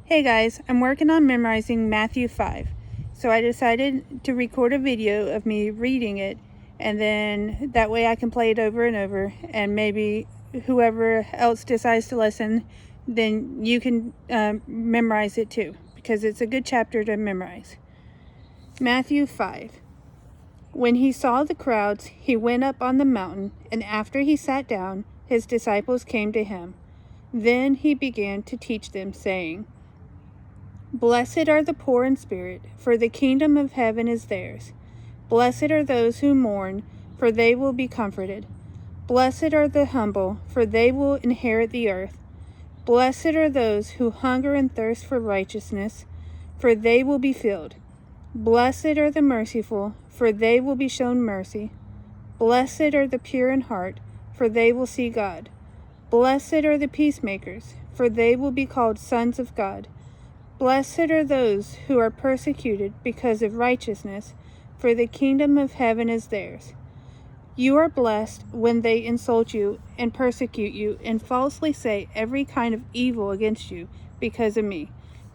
Hey guys, I'm working on memorizing Matthew 5, so I decided to record a video of me reading it, and then that way I can play it over and over, and maybe whoever else decides to listen, then you can memorize it too, because it's a good chapter to memorize. Matthew 5. When he saw the crowds, he went up on the mountain, and after he sat down, his disciples came to him. Then he began to teach them, saying, Blessed are the poor in spirit, for the kingdom of heaven is theirs. Blessed are those who mourn, for they will be comforted. Blessed are the humble, for they will inherit the earth. Blessed are those who hunger and thirst for righteousness, for they will be filled. Blessed are the merciful, for they will be shown mercy. Blessed are the pure in heart, for they will see God. Blessed are the peacemakers, for they will be called sons of God. Blessed are those who are persecuted because of righteousness, for the kingdom of heaven is theirs. You are blessed when they insult you and persecute you and falsely say every kind of evil against you because of me.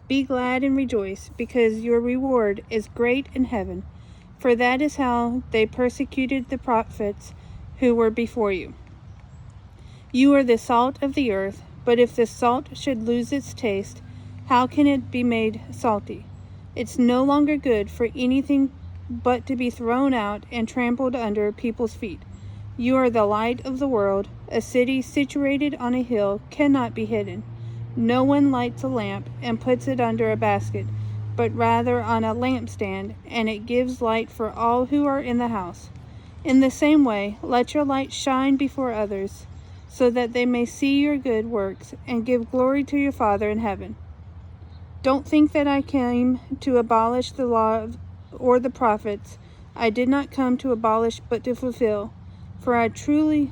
Be glad and rejoice, because your reward is great in heaven, for that is how they persecuted the prophets who were before you. You are the salt of the earth, but if the salt should lose its taste, how can it be made salty? It's no longer good for anything but to be thrown out and trampled under people's feet. You are the light of the world. A city situated on a hill cannot be hidden. No one lights a lamp and puts it under a basket, but rather on a lampstand, and it gives light for all who are in the house. In the same way, let your light shine before others, so that they may see your good works and give glory to your Father in heaven. Don't think that I came to abolish the law or the prophets. I did not come to abolish, but to fulfill. For truly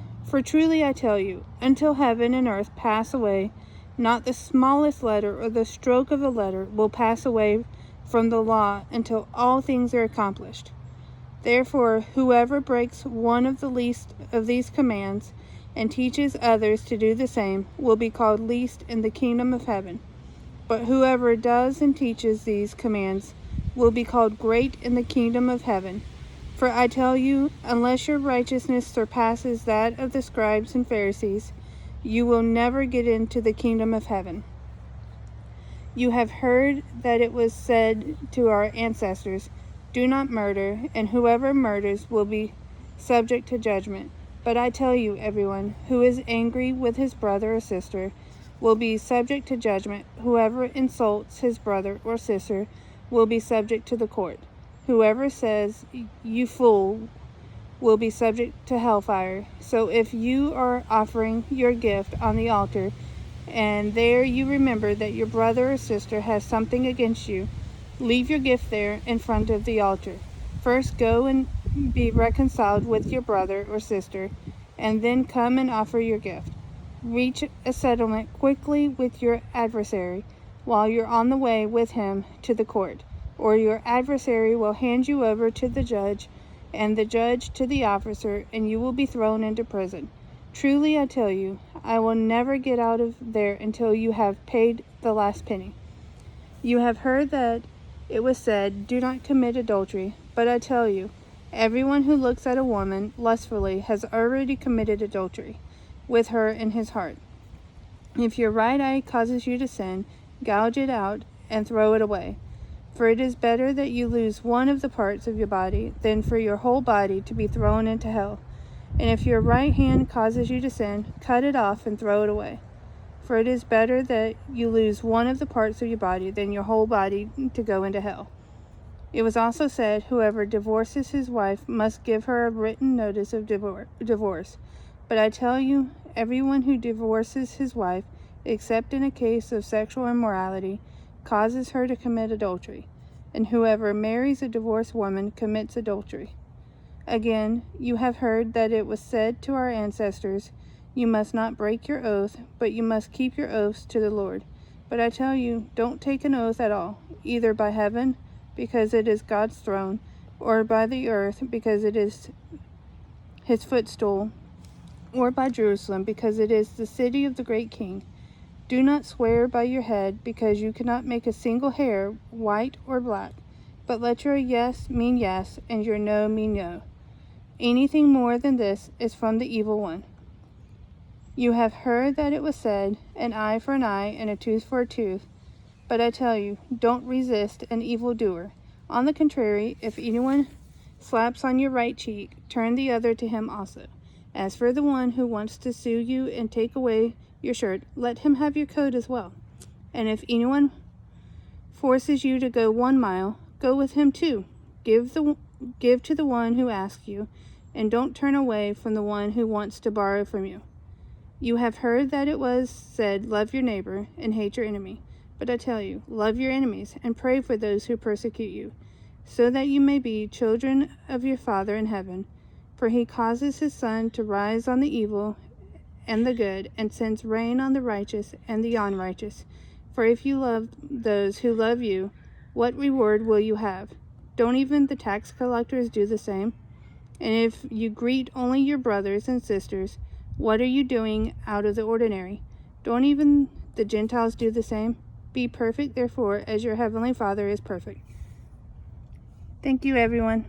I tell you, until heaven and earth pass away, not the smallest letter or the stroke of a letter will pass away from the law until all things are accomplished. Therefore, whoever breaks one of the least of these commands and teaches others to do the same will be called least in the kingdom of heaven. But whoever does and teaches these commands will be called great in the kingdom of heaven. For I tell you, unless your righteousness surpasses that of the scribes and Pharisees, you will never get into the kingdom of heaven. You have heard that it was said to our ancestors, do not murder, and whoever murders will be subject to judgment. But I tell you, everyone who is angry with his brother or sister will be subject to judgment. Whoever insults his brother or sister will be subject to the court. Whoever says, you fool, will be subject to hellfire. So if you are offering your gift on the altar, and there you remember that your brother or sister has something against you, leave your gift there in front of the altar. First go and be reconciled with your brother or sister, and then come and offer your gift. Reach a settlement quickly with your adversary while you're on the way with him to the court, or your adversary will hand you over to the judge, and the judge to the officer, and you will be thrown into prison. Truly I tell you, I will never get out of there until you have paid the last penny. You have heard that it was said, do not commit adultery, but I tell you, everyone who looks at a woman lustfully has already committed adultery with her in his heart. If your right eye causes you to sin, gouge it out and throw it away. For it is better that you lose one of the parts of your body than for your whole body to be thrown into hell. And if your right hand causes you to sin, cut it off and throw it away. For it is better that you lose one of the parts of your body than your whole body to go into hell. It was also said, whoever divorces his wife must give her a written notice of divorce. But I tell you, everyone who divorces his wife, except in a case of sexual immorality, causes her to commit adultery. And whoever marries a divorced woman commits adultery. Again, you have heard that it was said to our ancestors, you must not break your oath, but you must keep your oaths to the Lord. But I tell you, don't take an oath at all, either by heaven, because it is God's throne, or by the earth, because it is his footstool, or by Jerusalem, because it is the city of the great king. Do not swear by your head, because you cannot make a single hair white or black. But let your yes mean yes, and your no mean no. Anything more than this is from the evil one. You have heard that it was said, an eye for an eye and a tooth for a tooth. But I tell you, don't resist an evildoer. On the contrary, if anyone slaps on your right cheek, turn the other to him also. As for the one who wants to sue you and take away your shirt, let him have your coat as well. And if anyone forces you to go 1 mile, go with him 2. Give to the one who asks you, and don't turn away from the one who wants to borrow from you. You have heard that it was said, love your neighbor and hate your enemy. But I tell you, love your enemies and pray for those who persecute you, so that you may be children of your Father in heaven. For he causes his sun to rise on the evil and the good, and sends rain on the righteous and the unrighteous. For if you love those who love you, what reward will you have? Don't even the tax collectors do the same? And if you greet only your brothers and sisters, what are you doing out of the ordinary? Don't even the Gentiles do the same? Be perfect, therefore, as your heavenly Father is perfect. Thank you, everyone.